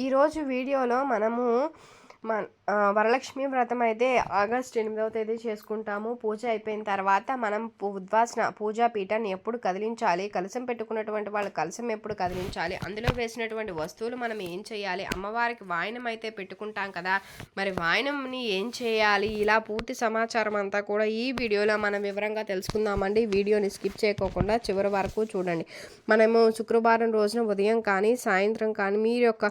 ఈరోజు వీడియోలో మనము వరలక్ష్మి వ్రతం అయితే ఆగస్ట్ 8వ తేదీ చేసుకుంటాము. పూజ అయిపోయిన తర్వాత మనం ఉద్వాసన పూజా పీఠాన్ని ఎప్పుడు కదిలించాలి, కలశం పెట్టుకున్నటువంటి వాళ్ళు కలశం ఎప్పుడు కదిలించాలి, అందులో వేసినటువంటి వస్తువులు మనం ఏం చేయాలి, అమ్మవారికి వాయనం అయితే పెట్టుకుంటాం కదా, మరి వాయనంని ఏం చేయాలి, ఇలా పూర్తి సమాచారం అంతా కూడా ఈ వీడియోలో మనం వివరంగా తెలుసుకుందామండి. వీడియోని స్కిప్ చేయకోకుండా చివరి వరకు చూడండి. మనము శుక్రవారం రోజున ఉదయం కానీ సాయంత్రం కానీ మీ యొక్క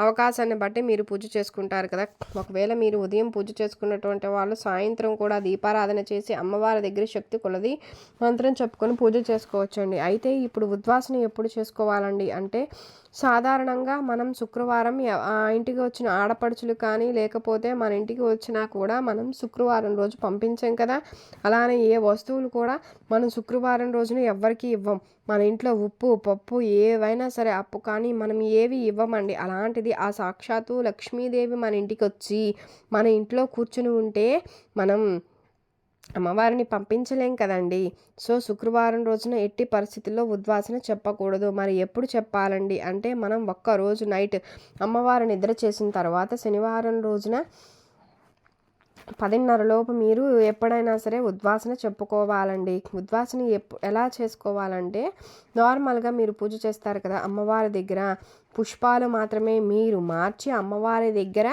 అవకాశాన్ని బట్టి మీరు పూజ చేసుకుంటారు కదా. ఒకవేళ మీరు ఉదయం పూజ చేసుకున్నటువంటి వాళ్ళు సాయంత్రం కూడా దీపారాధన చేసి అమ్మవారి దగ్గర శక్తి కొలది మంత్రం చెప్పుకొని పూజ చేసుకోవచ్చండి. అయితే ఇప్పుడు ఉద్వాసన ఎప్పుడు చేసుకోవాలండి అంటే సాధారణంగా మనం శుక్రవారం ఇంటికి వచ్చిన ఆడపడుచులు కానీ లేకపోతే మన ఇంటికి వచ్చినా కూడా మనం శుక్రవారం రోజు పంపించాం కదా. అలానే ఏ వస్తువులు కూడా మనం శుక్రవారం రోజున ఎవ్వరికీ ఇవ్వం. మన ఇంట్లో ఉప్పు పప్పు ఏవైనా సరే అప్పు కానీ మనం ఏవి ఇవ్వమండి. అలాంటిది ఆ సాక్షాత్తు లక్ష్మీదేవి మన ఇంటికి వచ్చి మన ఇంట్లో కూర్చుని ఉంటే మనం అమ్మవారిని పంపించలేం కదండి. సో శుక్రవారం రోజున ఎట్టి పరిస్థితుల్లో ఉద్వాసన చెప్పకూడదు. మరి ఎప్పుడు చెప్పాలండి అంటే మనం ఒక్కరోజు నైట్ అమ్మవారు నిద్ర చేసిన తర్వాత శనివారం రోజున 10:30 లోపు మీరు ఎప్పుడైనా సరే ఉద్వాసన చెప్పుకోవాలండి. ఉద్వాసన ఎలా చేసుకోవాలంటే నార్మల్గా మీరు పూజ చేస్తారు కదా అమ్మవారి దగ్గర, పుష్పాలు మాత్రమే మీరు మార్చి అమ్మవారి దగ్గర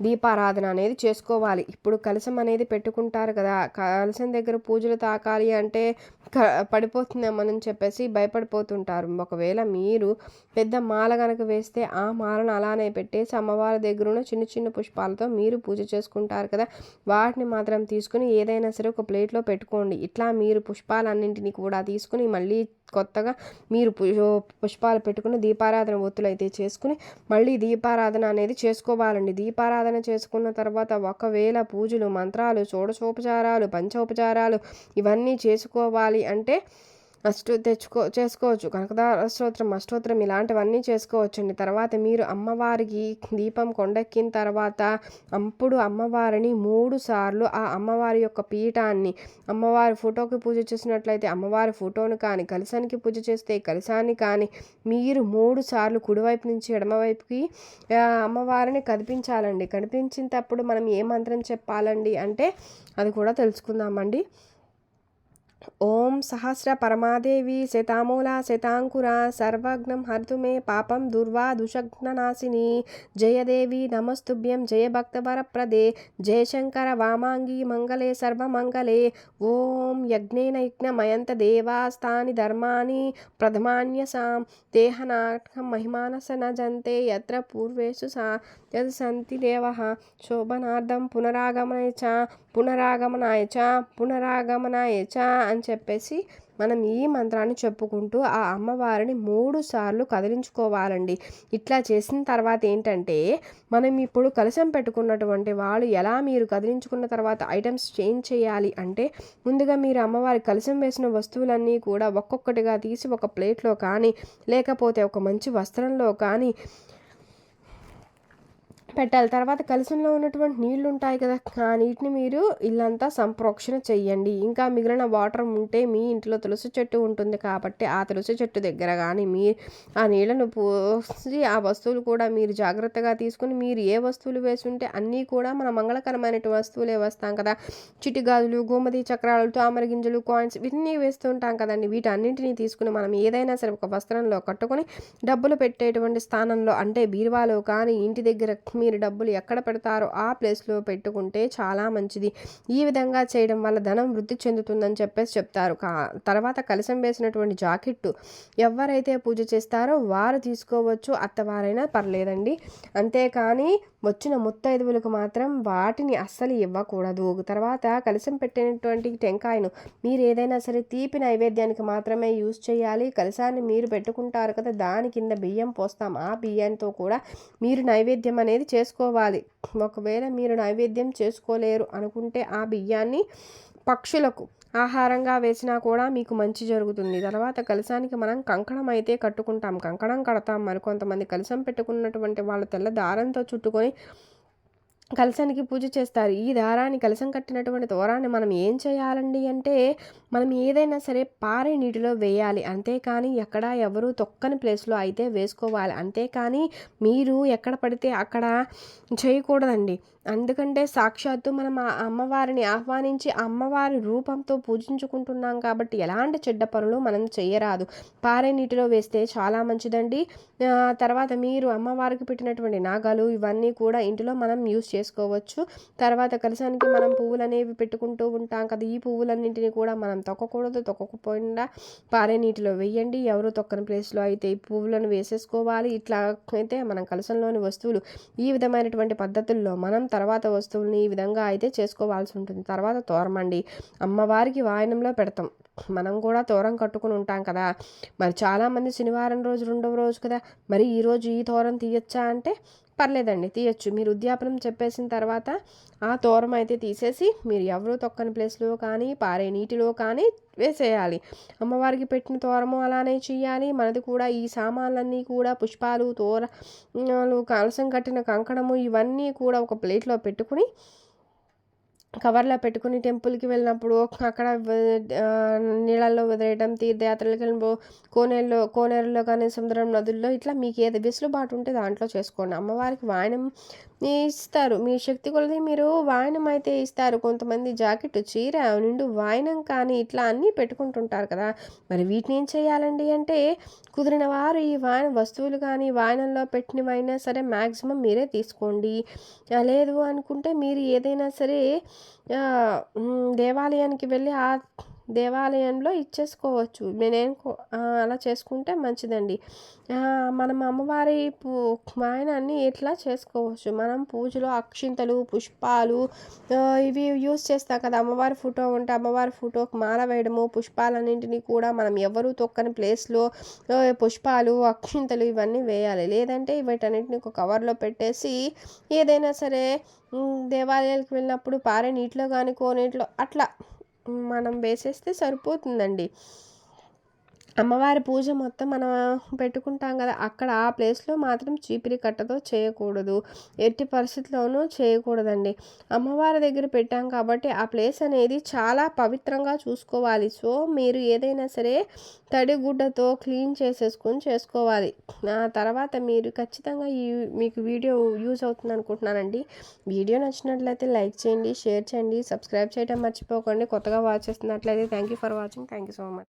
దీపారాధన అనేది చేసుకోవాలి. ఇప్పుడు కలశం అనేది పెట్టుకుంటారు కదా, కలశం దగ్గర పూజలు తాకాలి అంటే పడిపోతుందేమని చెప్పేసి భయపడిపోతుంటారు. ఒకవేళ మీరు పెద్ద మాల కనుక వేస్తే ఆ మాలను అలానే పెట్టేసి అమ్మవారి దగ్గర చిన్న చిన్న పుష్పాలతో మీరు పూజ చేసుకుంటారు కదా, వాటిని మాత్రం తీసుకుని ఏదైనా సరే ఒక ప్లేట్లో పెట్టుకోండి. ఇట్లా మీరు పుష్పాలన్నింటినీ కూడా తీసుకుని మళ్ళీ కొత్తగా మీరు పుష్పాలు పెట్టుకుని దీపారాధన ఒత్తులు అయితే చేసుకుని మళ్ళీ దీపారాధన అనేది చేసుకోవాలండి. దీపారాధన చేసుకున్న తర్వాత ఒకవేళ పూజలు మంత్రాలు షోడశోపచారాలు పంచోపచారాలు ఇవన్నీ చేసుకోవాలి అంటే చేసుకోవచ్చు. కనకదార స్తోత్రం అష్టోత్తరం ఇలాంటివన్నీ చేసుకోవచ్చండి. తర్వాత మీరు అమ్మవారికి దీపం కొండెక్కిన తర్వాత అప్పుడు అమ్మవారిని 3 సార్లు ఆ అమ్మవారి యొక్క పీఠాన్ని, అమ్మవారి ఫోటోకి పూజ చేసినట్లయితే అమ్మవారి ఫోటోను కానీ, కలశానికి పూజ చేస్తే కలశాన్ని కానీ మీరు 3 సార్లు కుడివైపు నుంచి ఎడమవైపుకి అమ్మవారిని కనిపించాలండి. కనిపించినప్పుడు మనం ఏ మంత్రం చెప్పాలండి అంటే అది కూడా తెలుసుకుందామండి. ఓం సహస్ర పరమాదేవి శతామూలా శతాంకురా సర్వజ్ఞం హర్తు మే పాపం దుర్వా దుషగ్ననాశిని జయదేవి నమస్తుభ్యం జయ భక్తవరప్రదే జయశంకర వామాంగి మంగళే సర్వమంగళే. ఓం యజ్ఞేన యజ్ఞమయంత దేవాస్తాని ధర్మాని ప్రథమాన్యసాం దేహనాటకం మహిమానస నజంతే యత్ర పూర్వేషు యద్ సంతి దేవః శోభనార్థం పునరాగమనాయ చ అని చెప్పేసి మనం ఈ మంత్రాన్ని చెప్పుకుంటూ ఆ అమ్మవారిని 3 సార్లు కదిలించుకోవాలండి. ఇట్లా చేసిన తర్వాత ఏంటంటే మనం ఇప్పుడు కలశం పెట్టుకున్నటువంటి వాళ్ళు ఎలా మీరు కదిలించుకున్న తర్వాత ఐటమ్స్ చేంజ్ చేయాలి అంటే ముందుగా మీరు అమ్మవారి కలశం వేసిన వస్తువులన్నీ కూడా ఒక్కొక్కటిగా తీసి ఒక ప్లేట్లో కానీ లేకపోతే ఒక మంచి వస్త్రంలో కానీ పెట్టాలి. తర్వాత కలశంలో ఉన్నటువంటి నీళ్లు ఉంటాయి కదా, ఆ నీటిని మీరు ఇల్లంతా సంప్రోక్షణ చెయ్యండి. ఇంకా మిగిలిన వాటర్ ఉంటే మీ ఇంట్లో తులసి చెట్టు ఉంటుంది కాబట్టి ఆ తులసి చెట్టు దగ్గర కానీ మీ ఆ నీళ్లను పోసి ఆ వస్తువులు కూడా మీరు జాగ్రత్తగా తీసుకుని మీరు ఏ వస్తువులు వేసి ఉంటే అన్నీ కూడా మన మంగళకరమైన వస్తువులే వేస్తాం కదా. చిట్టి గాజులు, గోమతి చక్రాలు, తామర గింజలు, కాయిన్స్ ఇవన్నీ వేస్తూ ఉంటాం కదండి. వీటన్నింటినీ తీసుకుని మనం ఏదైనా సరే ఒక వస్త్రంలో కట్టుకొని డబ్బులు పెట్టేటువంటి స్థానంలో అంటే బీరువాలో కానీ ఇంటి దగ్గర మీరు డబ్బులు ఎక్కడ పెడతారో ఆ ప్లేస్లో పెట్టుకుంటే చాలా మంచిది. ఈ విధంగా చేయడం వల్ల ధనం వృద్ధి చెందుతుందని చెప్పేసి చెప్తారు. తర్వాత కలశం వేసినటువంటి జాకెట్టు ఎవరైతే పూజ చేస్తారో వారు తీసుకోవచ్చు, అత్తవారైనా పర్లేదండి. అంతేకాని వచ్చిన ముత్తైదువులకు మాత్రం వాటిని అస్సలు ఇవ్వకూడదు. తర్వాత కలశం పెట్టినటువంటి టెంకాయను మీరు ఏదైనా సరే తీపి నైవేద్యానికి మాత్రమే యూజ్ చేయాలి. కలశాన్ని మీరు పెట్టుకుంటారు కదా, దాని కింద బియ్యం పోస్తాం. ఆ బియ్యంతో కూడా మీరు నైవేద్యం అనేది చేసుకోవాలి. ఒకవేళ మీరు నైవేద్యం చేసుకోలేరు అనుకుంటే ఆ బియ్యాన్ని పక్షులకు ఆహారంగా వేసినా కూడా మీకు మంచి జరుగుతుంది. తర్వాత కలశానికి మనం కంకణం అయితే కట్టుకుంటాం, కంకణం కడతాం. మరికొంతమంది కలశం పెట్టుకున్నటువంటి వాళ్ళు తెల్ల దారంతో చుట్టుకొని కలశానికి పూజ చేస్తారు. ఈ దారాన్ని కలశం కట్టినటువంటి తోరాన్ని మనం ఏం చేయాలండి అంటే, మనం ఏదైనా సరే పారే నీటిలో వేయాలి. అంతేకాని ఎక్కడ ఎవరు తొక్కని ప్లేస్‌లో అయితే వేసుకోవాలి. అంతేకాని మీరు ఎక్కడ పడితే అక్కడ చేయకూడదండి. ఎందుకంటే సాక్షాత్తు మనం ఆ అమ్మవారిని ఆహ్వానించి అమ్మవారి రూపంతో పూజించుకుంటున్నాం కాబట్టి ఎలాంటి చెడ్డ పనులు మనం చేయరాదు. పారే నీటిలో వేస్తే చాలా మంచిదండి. తర్వాత మీరు అమ్మవారికి పెట్టినటువంటి నాగాలు ఇవన్నీ కూడా ఇంటిలో మనం యూజ్ చేసుకోవచ్చు. తర్వాత కలశానికి మనం పువ్వులనేవి పెట్టుకుంటూ ఉంటాం కదా! ఈ పువ్వులన్నింటిని కూడా మనం తొక్కకూడదు. తొక్కకపోయినా పారే నీటిలో వేయండి. ఎవరు తొక్కని ప్లేస్‌లో అయితే ఈ పువ్వులను వేసేసుకోవాలి. ఇట్లా అయితే మనం కలశంలోని వస్తువులు ఈ విధమైనటువంటి పద్ధతుల్లో మనం తర్వాత వస్తువుల్ని ఈ విధంగా అయితే చేసుకోవాల్సి ఉంటుంది. తర్వాత తోరమండి. అమ్మవారికి వాయనంలో పెడతాం. మనం కూడా తోరం కట్టుకుని ఉంటాం కదా! మరి చాలామంది శనివారం రోజు రెండవ రోజు కదా! మరి ఈరోజు ఈ తోరం తీయొచ్చా అంటే పర్లేదండి తీయొచ్చు. మీరు ఉద్యాపనం చెప్పేసిన తర్వాత ఆ తోరం అయితే తీసేసి మీరు ఎవరు తొక్కని ప్లేస్‌లో కానీ, పారే నీటిలో కానీ వేసేయాలి. అమ్మవారికి పెట్టిన తోరము అలానే చెయ్యాలి. మనది కూడా ఈ సామాన్లన్నీ కూడా పుష్పాలు, కలశం కట్టిన కంకణము ఇవన్నీ కూడా ఒక ప్లేట్‌లో పెట్టుకుని కవర్‌లో పెట్టుకుని టెంపుల్‌కి వెళ్ళినప్పుడు అక్కడ నీళ్ళల్లో వదిలేయడం, తీర్థయాత్రలకు వెళ్ళినప్పుడు కోనేరులో కానీ, సముద్రం, నదుల్లో ఇట్లా మీకు ఏది వెసులుబాటు ఉంటే దాంట్లో చేసుకోండి. అమ్మవారికి వాయనం ఇస్తారు. మీ శక్తి కొలది మీరు వాయనం అయితే ఇస్తారు. కొంతమంది జాకెట్, చీర, నిండు వాయనం కానీ ఇట్లా అన్నీ పెట్టుకుంటుంటారు కదా! మరి వీటిని ఏం చేయాలండి అంటే కుదిరిన వారు ఈ వాయన వస్తువులు కానీ వాయనంలో పెట్టినవైనా సరే మ్యాక్సిమం మీరే తీసుకోండి. లేదు అనుకుంటే మీరు ఏదైనా సరే దేవాలయానికి వెళ్ళి ఆ దేవాలయంలో ఇచ్చేసుకోవచ్చు. అలా చేసుకుంటే మంచిదండి. మనం అమ్మవారి వాయనాన్ని ఇట్లా చేసుకోవచ్చు. మనం పూజలో అక్షింతలు, పుష్పాలు ఇవి యూజ్ చేస్తాం కదా! అమ్మవారి ఫోటో ఉంటే అమ్మవారి ఫోటోకి మాల వేయడము, పుష్పాలన్నింటినీ కూడా మనం ఎవరు తొక్కని ప్లేస్‌లో పుష్పాలు, అక్షింతలు ఇవన్నీ వేయాలి. లేదంటే వీటన్నిటిని ఒక కవర్‌లో పెట్టేసి ఏదైనా సరే దేవాలయాలకు వెళ్ళినప్పుడు పారే నీటిలో కానీ, కోనేటిలో అట్లా మనం వేసేస్తే సరిపోతుందండి. అమ్మవారి పూజ మొత్తం మనం పెట్టుకుంటాం కదా! అక్కడ ఆ ప్లేస్‌లో మాత్రం చీపిరి కట్టతో చేయకూడదు. ఎట్టి పరిస్థితిలోనూ చేయకూడదండి. అమ్మవారి దగ్గర పెట్టాం కాబట్టి ఆ ప్లేస్ అనేది చాలా పవిత్రంగా చూసుకోవాలి. సో, మీరు ఏదైనా సరే తడి గుడ్డతో క్లీన్ చేసేసుకొని చేసుకోవాలి. తర్వాత మీరు ఖచ్చితంగా మీకు వీడియో యూజ్ అవుతుంది అనుకుంటున్నానండి. వీడియో నచ్చినట్లయితే లైక్ చేయండి, షేర్ చేయండి, సబ్స్క్రైబ్ చేయడం మర్చిపోకండి. కొత్తగా వాచ్ చేస్తున్నట్లయితే thank you for watching. Thank you so much.